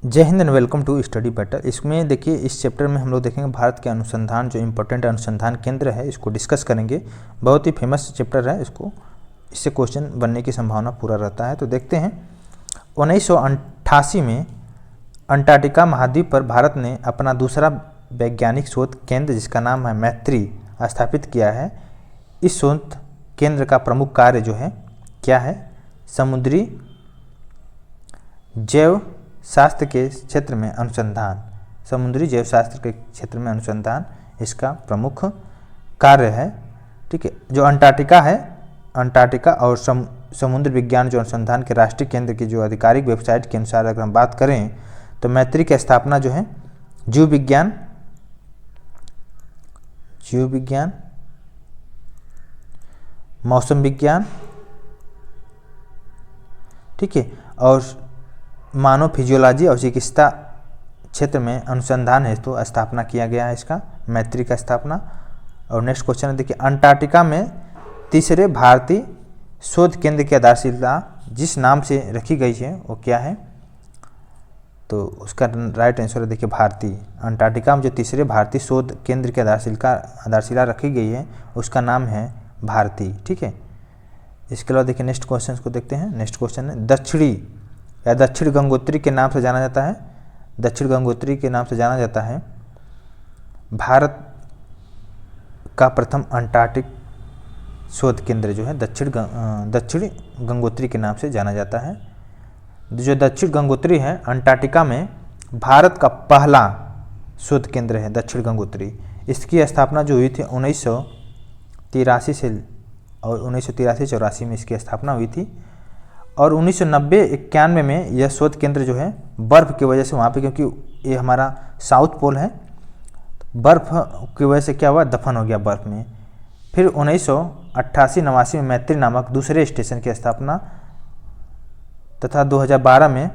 जय Hind and welcome to study better. इसमें देखिए इस चैप्टर में हम लोग देखेंगे भारत के अनुसंधान जो इम्पोर्टेंट अनुसंधान केंद्र है इसको डिस्कस करेंगे। बहुत ही फेमस चैप्टर है, इससे क्वेश्चन बनने की संभावना पूरा रहता है। तो देखते हैं 1988 में अंटार्कटिका महाद्वीप पर भारत ने अपना दूसरा वैज्ञानिक शोध केंद्र जिसका नाम है मैत्री स्थापित किया है। इस शोध केंद्र का प्रमुख कार्य जो है क्या है? समुद्री जैव शास्त्र के क्षेत्र में अनुसंधान, समुद्री जैव शास्त्र के क्षेत्र में अनुसंधान इसका प्रमुख कार्य है। ठीक है, जो अंटार्कटिका है, अंटार्कटिका और समुद्र विज्ञान जो अनुसंधान के राष्ट्रीय केंद्र की जो आधिकारिक वेबसाइट के अनुसार अगर हम बात करें तो मैत्री की स्थापना जो है जीव विज्ञान, मौसम विज्ञान, ठीक है, और मानव फिजियोलॉजी और चिकित्सा क्षेत्र में अनुसंधान है तो स्थापना किया गया है इसका मैत्री का स्थापना। और नेक्स्ट क्वेश्चन है देखिए, अंटार्कटिका में तीसरे भारतीय शोध केंद्र की आधारशिला जिस नाम से रखी गई है वो क्या है? तो उसका राइट आंसर है देखिए भारती। अंटार्कटिका में जो तीसरे भारतीय शोध केंद्र की आधारशिला रखी गई है उसका नाम है भारती। ठीक है, इसके अलावा देखिए नेक्स्ट क्वेश्चन को देखते हैं। नेक्स्ट क्वेश्चन है दक्षिण गंगोत्री के नाम से जाना जाता है, दक्षिण गंगोत्री के नाम से जाना जाता है भारत का प्रथम अंटार्कटिक शोध केंद्र जो है दक्षिण गंगोत्री के नाम से जाना जाता है। जो दक्षिण गंगोत्री है अंटार्कटिका में भारत का पहला शोध केंद्र है दक्षिण गंगोत्री। इसकी स्थापना जो हुई थी 1983 से और 1983-84 में इसकी स्थापना हुई थी। और 1990-91 में यह शोध केंद्र जो है बर्फ़ की वजह से वहाँ पे, क्योंकि ये हमारा साउथ पोल है, बर्फ़ की वजह से क्या हुआ, दफन हो गया बर्फ़ में। फिर 1988-89 में मैत्री नामक दूसरे स्टेशन की स्थापना तथा 2012 में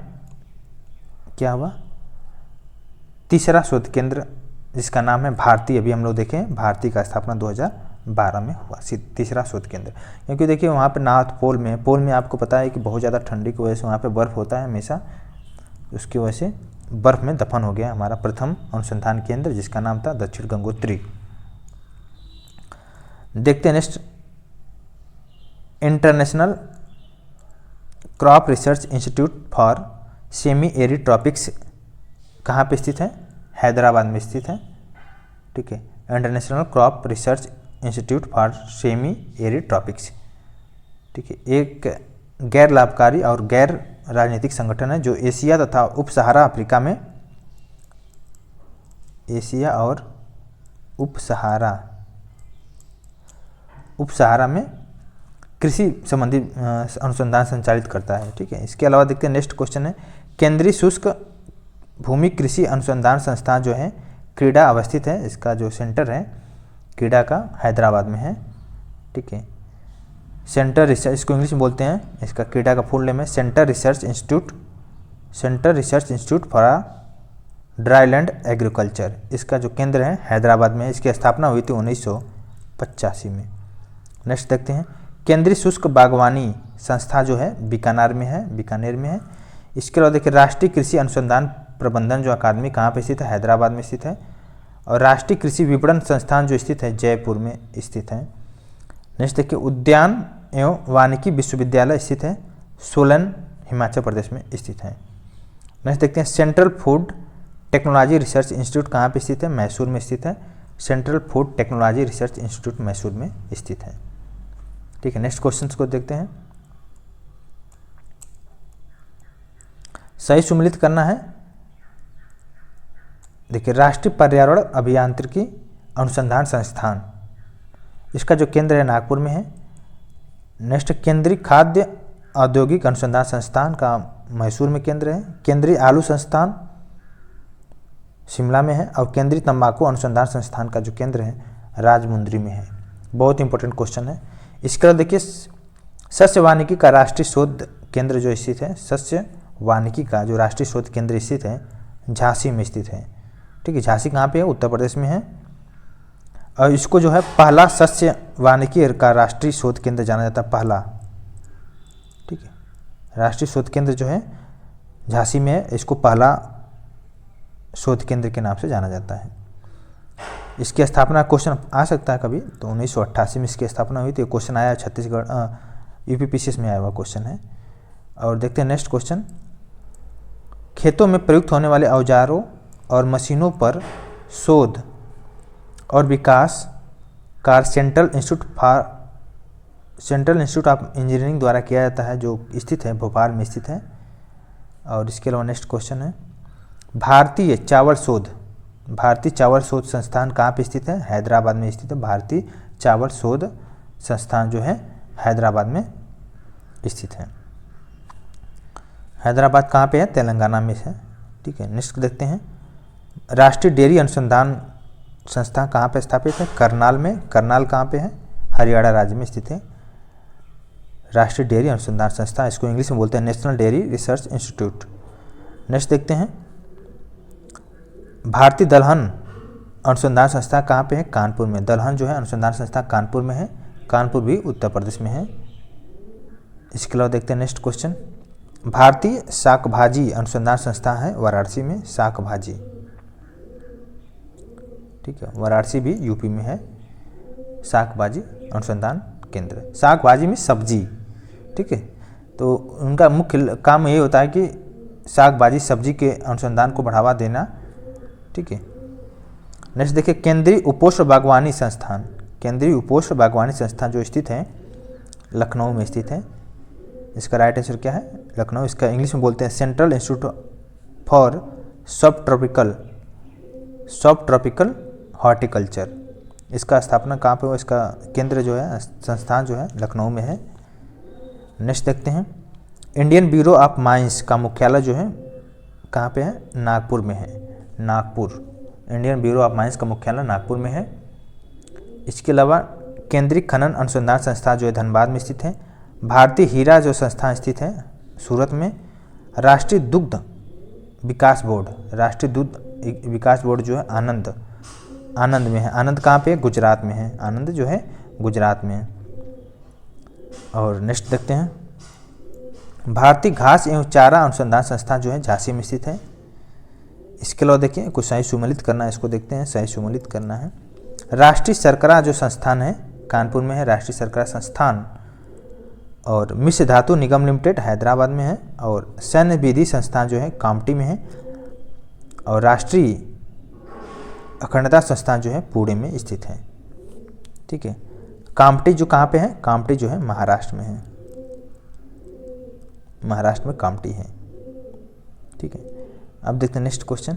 क्या हुआ, तीसरा शोध केंद्र जिसका नाम है भारती। अभी हम लोग देखें भारती का स्थापना 2012 में हुआ, तीसरा शोध केंद्र। क्योंकि देखिए वहाँ पे नॉर्थ पोल में आपको पता है कि बहुत ज़्यादा ठंडी की वजह से वहाँ पे बर्फ़ होता है हमेशा, उसकी वजह से बर्फ़ में दफन हो गया हमारा प्रथम अनुसंधान केंद्र जिसका नाम था दक्षिण गंगोत्री। देखते हैं next, international crop research institute for semi arid tropics कहाँ पे स्थित है? हैदराबाद में स्थित है। ठीक है, international crop research institute for semi arid tropics. ठीक है, एक गैर लाभकारी और गैर राजनीतिक संगठन है जो एशिया तथा उप सहारा अफ्रीका में, एशिया और उप सहारा में कृषि संबंधी अनुसंधान संचालित करता है। ठीक है, इसके अलावा देखते हैं नेक्स्ट क्वेश्चन है, केंद्रीय शुष्क भूमि कृषि अनुसंधान संस्थान जो है क्रीडा अवस्थित है, इसका जो सेंटर है क्रीडा का हैदराबाद में है। ठीक है, सेंटर रिसर्च, इसको इंग्लिश में बोलते हैं, इसका क्रीडा का फुल नेम है centre research institute for dryland agriculture. इसका जो केंद्र है हैदराबाद में, इसकी स्थापना हुई थी 1985 में। नेक्स्ट देखते हैं, केंद्रीय शुष्क बागवानी संस्था जो है बीकानेर में है। इसके अलावा देखिए राष्ट्रीय कृषि अनुसंधान प्रबंधन जो अकादमी कहाँ पे स्थित है? हैदराबाद में स्थित है। और राष्ट्रीय कृषि विपणन संस्थान जो स्थित है जयपुर में स्थित है। नेक्स्ट देखिए, उद्यान एवं वानिकी विश्वविद्यालय स्थित है सोलन हिमाचल प्रदेश में स्थित है। नेक्स्ट देखते हैं, central food technology research institute कहाँ पे स्थित है? मैसूर में स्थित है। Central food technology research institute Mysore में स्थित है। ठीक है, नेक्स्ट क्वेश्चन को देखते हैं। सही सुमेलित करना है। देखिए राष्ट्रीय पर्यावरण अभियांत्रिकी अनुसंधान संस्थान, इसका जो केंद्र है नागपुर में है। नेक्स्ट, केंद्रीय खाद्य औद्योगिक अनुसंधान संस्थान का मैसूर में केंद्र है। केंद्रीय आलू संस्थान शिमला में है। और केंद्रीय तंबाकू अनुसंधान संस्थान का जो केंद्र है राजमुंद्री में है। बहुत इंपॉर्टेंट क्वेश्चन है। इसके बाद देखिए सस्य वानिकी का राष्ट्रीय शोध केंद्र जो स्थित है, सस्य वानिकी का जो राष्ट्रीय शोध केंद्र स्थित है झांसी में स्थित है। ठीक है, झांसी कहाँ पे है? उत्तर प्रदेश में है। और इसको जो है पहला सस्य वानिकी का राष्ट्रीय शोध केंद्र जाना जाता है, पहला। ठीक है, राष्ट्रीय शोध केंद्र जो है झांसी में है, इसको पहला शोध केंद्र के नाम से जाना जाता है। इसकी स्थापना क्वेश्चन आ सकता है कभी, तो 1988 में इसकी स्थापना हुई थी। क्वेश्चन आया छत्तीसगढ़ यूपीपीसीएस में आया हुआ क्वेश्चन है। और देखते हैं नेक्स्ट क्वेश्चन। खेतों में प्रयुक्त होने वाले औजारों और मशीनों पर शोध और विकास कार्य सेंट्रल इंस्टीट्यूट ऑफ इंजीनियरिंग द्वारा किया जाता है, जो स्थित है भोपाल में स्थित है। और इसके अलावा नेक्स्ट क्वेश्चन है, भारतीय चावल शोध संस्थान कहाँ पे स्थित है? हैदराबाद में स्थित है। भारतीय चावल शोध संस्थान जो है हैदराबाद में स्थित है। हैदराबाद कहाँ पे है? तेलंगाना में है। ठीक है, नेक्स्ट देखते हैं। राष्ट्रीय डेयरी अनुसंधान संस्थान कहाँ पे स्थापित है? करनाल में। करनाल कहाँ पे है? हरियाणा राज्य में स्थित है। राष्ट्रीय डेयरी अनुसंधान संस्था, इसको इंग्लिश में बोलते हैं national dairy research institute. Next देखते हैं, भारतीय दलहन अनुसंधान संस्था कहाँ पे है? कानपुर में। दलहन जो है अनुसंधान संस्था कानपुर में है। कानपुर भी उत्तर प्रदेश में है। इसके अलावा देखते हैं नेक्स्ट क्वेश्चन। भारतीय शाक भाजी अनुसंधान संस्था है वाराणसी में। शाक भाजी, ठीक है, वाराणसी भी यूपी में है। शाक भाजी अनुसंधान केंद्र, शाक भाजी में सब्जी, ठीक है। तो उनका मुख्य काम ये होता है कि शाक भाजी सब्जी के अनुसंधान को बढ़ावा देना, ठीक है। नेक्स्ट देखिए, केंद्रीय उपोष्ण बागवानी संस्थान। केंद्रीय उपोष्ण बागवानी संस्थान जो स्थित है लखनऊ में स्थित है। इसका राइट आंसर क्या है? लखनऊ। इसका इंग्लिश में बोलते हैं सेंट्रल इंस्टीट्यूट फॉर सब ट्रॉपिकल हॉर्टिकल्चर। इसका स्थापना कहाँ पे हुआ? इसका केंद्र जो है संस्थान जो है लखनऊ में है। नेक्स्ट देखते हैं, इंडियन ब्यूरो ऑफ माइंस का मुख्यालय जो है कहाँ पे है? नागपुर में है। Nagpur, Indian bureau of mines का मुख्यालय नागपुर में है। इसके अलावा केंद्रीय खनन अनुसंधान संस्था जो है धनबाद में स्थित है। भारतीय हीरा जो संस्थान स्थित है सूरत में। राष्ट्रीय दुग्ध विकास बोर्ड जो है आनंद में है। आनंद कहाँ पे? गुजरात में है। आनंद जो है गुजरात में है। और नेक्स्ट देखते हैं, भारतीय घास एवं चारा अनुसंधान संस्थान जो है झांसी में स्थित है। इसके अलावा देखिए कुछ सही सुमेलित करना है, इसको देखते हैं, सही सुमेलित करना है। राष्ट्रीय शर्करा जो संस्थान है कानपुर में है, राष्ट्रीय शर्करा संस्थान। और मिश्र धातु निगम लिमिटेड हैदराबाद में है। और सैन्य विधि संस्थान जो है कामठी में है। और राष्ट्रीय अखंडता संस्थान जो है पुणे में स्थित है, ठीक है। कामठी जो कहाँ पे है? कामठी जो है महाराष्ट्र में है। महाराष्ट्र में कामठी है, ठीक है। अब देखते हैं नेक्स्ट क्वेश्चन।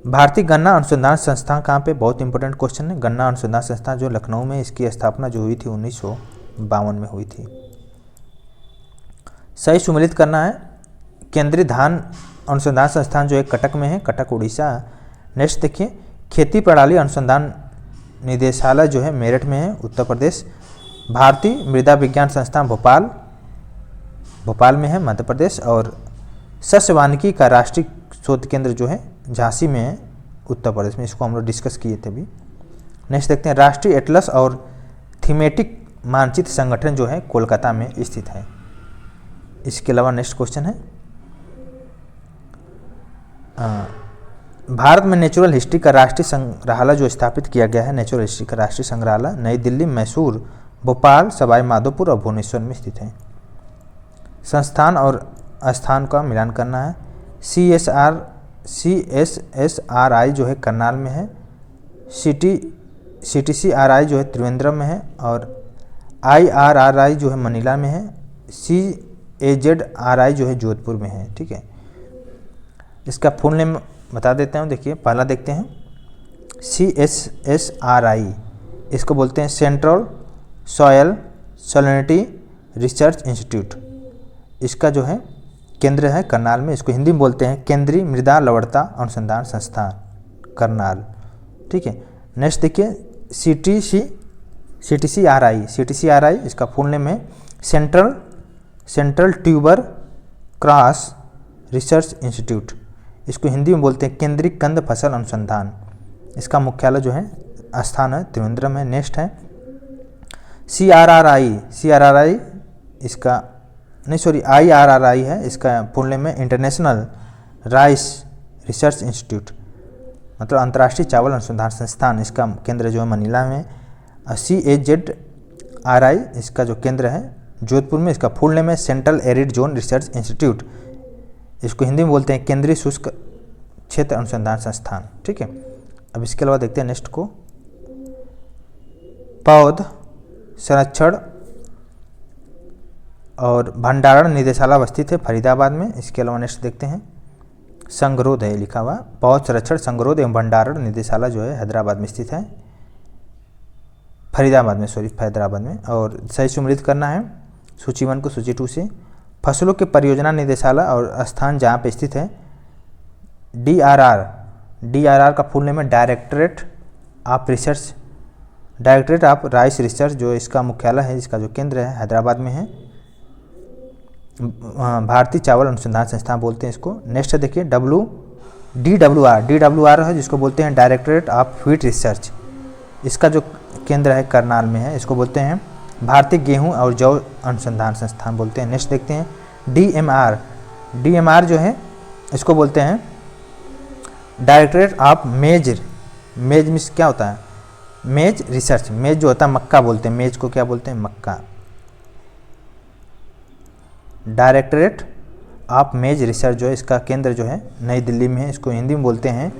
भारतीय गन्ना अनुसंधान संस्थान कहाँ पे? बहुत इंपॉर्टेंट क्वेश्चन है। गन्ना अनुसंधान संस्थान जो लखनऊ में, इसकी स्थापना जो हुई थी 1952 में हुई थी। सही सुमेलित करना है। केंद्रीय धान अनुसंधान संस्थान जो है कटक में है, कटक उड़ीसा। नेक्स्ट देखिए, खेती प्रणाली अनुसंधान निदेशालय जो है मेरठ में है, उत्तर प्रदेश। भारतीय मृदा विज्ञान संस्थान भोपाल में है, मध्य प्रदेश। और सस्य वानिकी का राष्ट्रीय शोध केंद्र जो है झांसी में है, उत्तर प्रदेश में। इसको हम लोग डिस्कस किए थे अभी। नेक्स्ट देखते हैं, राष्ट्रीय एटलस और थीमेटिक मानचित्र संगठन जो है कोलकाता में स्थित है। इसके अलावा नेक्स्ट क्वेश्चन है, भारत में नेचुरल हिस्ट्री का राष्ट्रीय संग्रहालय जो स्थापित किया गया है, नेचुरल हिस्ट्री का राष्ट्रीय संग्रहालय नई दिल्ली, मैसूर, भोपाल, सवाई माधोपुर और भुवनेश्वर में स्थित है। संस्थान और स्थान का मिलान करना है। CSSRI जो है करनाल में है। CTCRI जो है त्रिवेंद्रम में है। और IRRI जो है मनीला में है। CAZRI जो है जोधपुर में है, ठीक है। इसका फुल नेम बता देता हूँ। देखिए पहला देखते हैं, CSSRI इसको बोलते हैं central soil salinity research institute. इसका जो है केंद्र है करनाल में। इसको हिंदी में बोलते हैं केंद्रीय मृदा लवणता अनुसंधान संस्थान करनाल, ठीक है। नेक्स्ट देखिए, CTCRI इसका फुल नेम है central tuber cross research institute. इसको हिंदी में बोलते हैं केंद्रीय कंद फसल अनुसंधान। इसका मुख्यालय जो है स्थान है त्रिवेंद्रम है। नेक्स्ट है IRRI है। इसका फुल नेम है इंटरनेशनल राइस रिसर्च इंस्टीट्यूट, मतलब अंतर्राष्ट्रीय चावल अनुसंधान संस्थान, इसका केंद्र जो है मनीला में। CAZRI इसका जो केंद्र है जोधपुर में। इसका फुल नेम है central arid zone research institute, इसको हिंदी में बोलते हैं केंद्रीय शुष्क क्षेत्र अनुसंधान संस्थान, ठीक है। अब इसके अलावा देखते हैं नेक्स्ट को, पौध संरक्षण और भंडारण निदेशालय अवस्थित है फरीदाबाद में। इसके अलावा नेक्स्ट देखते हैं संगरोध है लिखा हुआ, पौध संरक्षण संगरोध एवं भंडारण निदेशालय जो है हैदराबाद में स्थित है, फरीदाबाद में, सॉरी हैदराबाद में। और सही सुमृत करना है सूची 1 को सूची 2 से। फसलों के परियोजना निदेशालय और स्थान जहाँ पे स्थित है DRR का फुल नेम है directorate of research, directorate of rice research, जो इसका मुख्यालय है, इसका जो केंद्र है हैदराबाद में है। भारतीय चावल अनुसंधान संस्थान बोलते हैं इसको। नेक्स्ट देखिए DWR है, जिसको बोलते हैं डायरेक्टरेट ऑफ व्हीट रिसर्च, इसका जो केंद्र है करनाल में है, इसको बोलते हैं भारतीय गेहूं और जौ अनुसंधान संस्थान बोलते हैं। नेक्स्ट देखते हैं DMR जो है इसको बोलते हैं डायरेक्टरेट ऑफ मेज मिस क्या होता है, मेज रिसर्च, मेज जो होता है मक्का बोलते हैं, मेज को क्या बोलते हैं, मक्का। डायरेक्टरेट ऑफ मेज रिसर्च जो है इसका केंद्र जो है नई दिल्ली में है, इसको हिंदी में बोलते हैं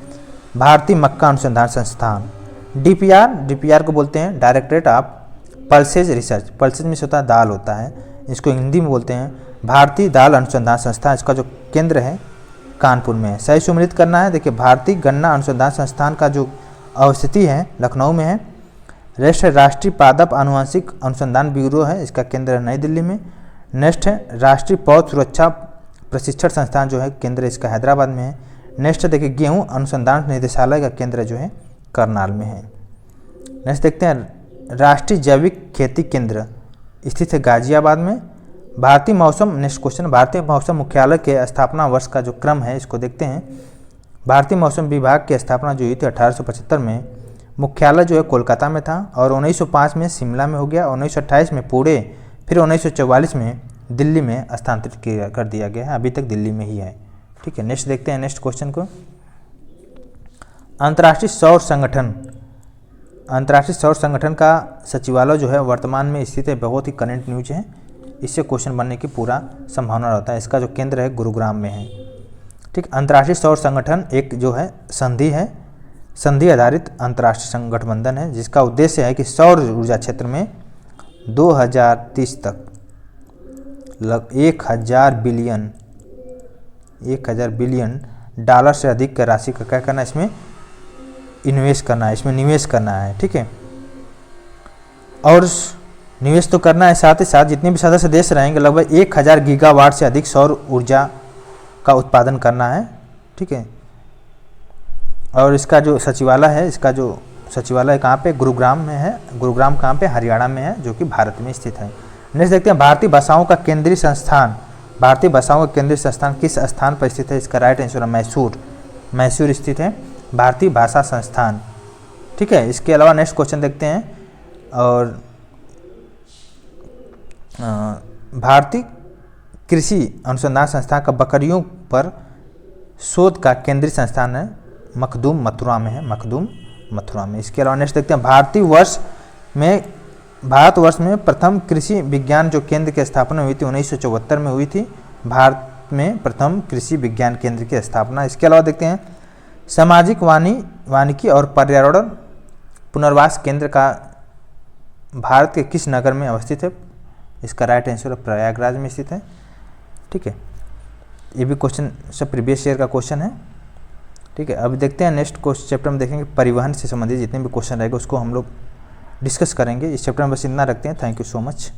भारतीय मक्का अनुसंधान संस्थान। DPR को बोलते हैं directorate of pulses research, pulses में होता है दाल होता है, इसको हिंदी में बोलते हैं भारतीय दाल अनुसंधान संस्थान, इसका जो केंद्र है कानपुर में है। सही सुमृत करना है, देखिए भारतीय गन्ना अनुसंधान संस्थान का जो अवस्थिति है लखनऊ में है। राष्ट्रीय पादप आनुवंशिक अनुसंधान ब्यूरो है, इसका केंद्र नई दिल्ली में। नेक्स्ट है राष्ट्रीय पौध सुरक्षा प्रशिक्षण संस्थान जो है केंद्र इसका हैदराबाद में है। नेक्स्ट देखिए गेहूं अनुसंधान निदेशालय का केंद्र जो है करनाल में है। नेक्स्ट देखते हैं राष्ट्रीय जैविक खेती केंद्र स्थित है गाजियाबाद में। भारतीय मौसम, नेक्स्ट क्वेश्चन, भारतीय मौसम मुख्यालय के स्थापना वर्ष का जो क्रम है इसको देखते हैं। भारतीय मौसम विभाग की स्थापना जो हुई थी 1875 में, मुख्यालय जो है कोलकाता में था, और 1905 में शिमला में हो गया, 1928 में पुणे, फिर 1944 में दिल्ली में स्थानांतरित कर दिया गया है, अभी तक दिल्ली में ही है, ठीक है। नेक्स्ट देखते हैं नेक्स्ट क्वेश्चन को, अंतर्राष्ट्रीय सौर संगठन। अंतर्राष्ट्रीय सौर संगठन का सचिवालय जो है वर्तमान में स्थित है, बहुत ही करंट न्यूज है, इससे क्वेश्चन बनने की पूरा संभावना रहता है। इसका जो केंद्र है गुरुग्राम में है, ठीक। अंतर्राष्ट्रीय सौर संगठन एक जो है संधि है, संधि आधारित अंतर्राष्ट्रीय संगठबंधन है, जिसका उद्देश्य है कि सौर ऊर्जा क्षेत्र में 2030 तक $1000 बिलियन डॉलर से अधिक का राशि का क्या करना है, इसमें इन्वेस्ट करना है, इसमें निवेश करना है, ठीक है। और निवेश तो करना है, साथ ही साथ जितने भी सदस्य देश रहेंगे लगभग 1000 गीगावाट से अधिक सौर ऊर्जा का उत्पादन करना है, ठीक है। और इसका जो सचिवालय है, इसका जो सचिवालय कहाँ पे, गुरुग्राम में है। गुरुग्राम कहाँ पे, हरियाणा में है, जो कि भारत में स्थित है। नेक्स्ट देखते हैं भारतीय भाषाओं का केंद्रीय संस्थान। भारतीय भाषाओं का केंद्रीय संस्थान किस स्थान पर स्थित है, इसका राइट आंसर है मैसूर स्थित है भारतीय भाषा संस्थान, ठीक है। इसके अलावा नेक्स्ट क्वेश्चन देखते हैं, और भारतीय कृषि अनुसंधान संस्थान का बकरियों पर शोध का केंद्रीय संस्थान है मखदूम मथुरा में है, मखदूम मथुरा में। इसके अलावा नेक्स्ट देखते हैं भारतवर्ष में प्रथम कृषि विज्ञान जो केंद्र की स्थापना हुई थी 1974 में हुई थी, भारत में प्रथम कृषि विज्ञान केंद्र की स्थापना। इसके अलावा देखते हैं सामाजिक वानिकी और पर्यावरण पुनर्वास केंद्र का भारत के किस नगर में अवस्थित है, इसका राइट आंसर प्रयागराज में स्थित है, ठीक है। ये भी क्वेश्चन सब प्रीवियस ईयर का क्वेश्चन है, ठीक है। अभी देखते हैं नेक्स्ट क्वेश्चन चैप्टर में देखेंगे परिवहन से संबंधित जितने भी क्वेश्चन रहेंगे उसको हम लोग डिस्कस करेंगे। इस चैप्टर में बस इतना रखते हैं। Thank you so much.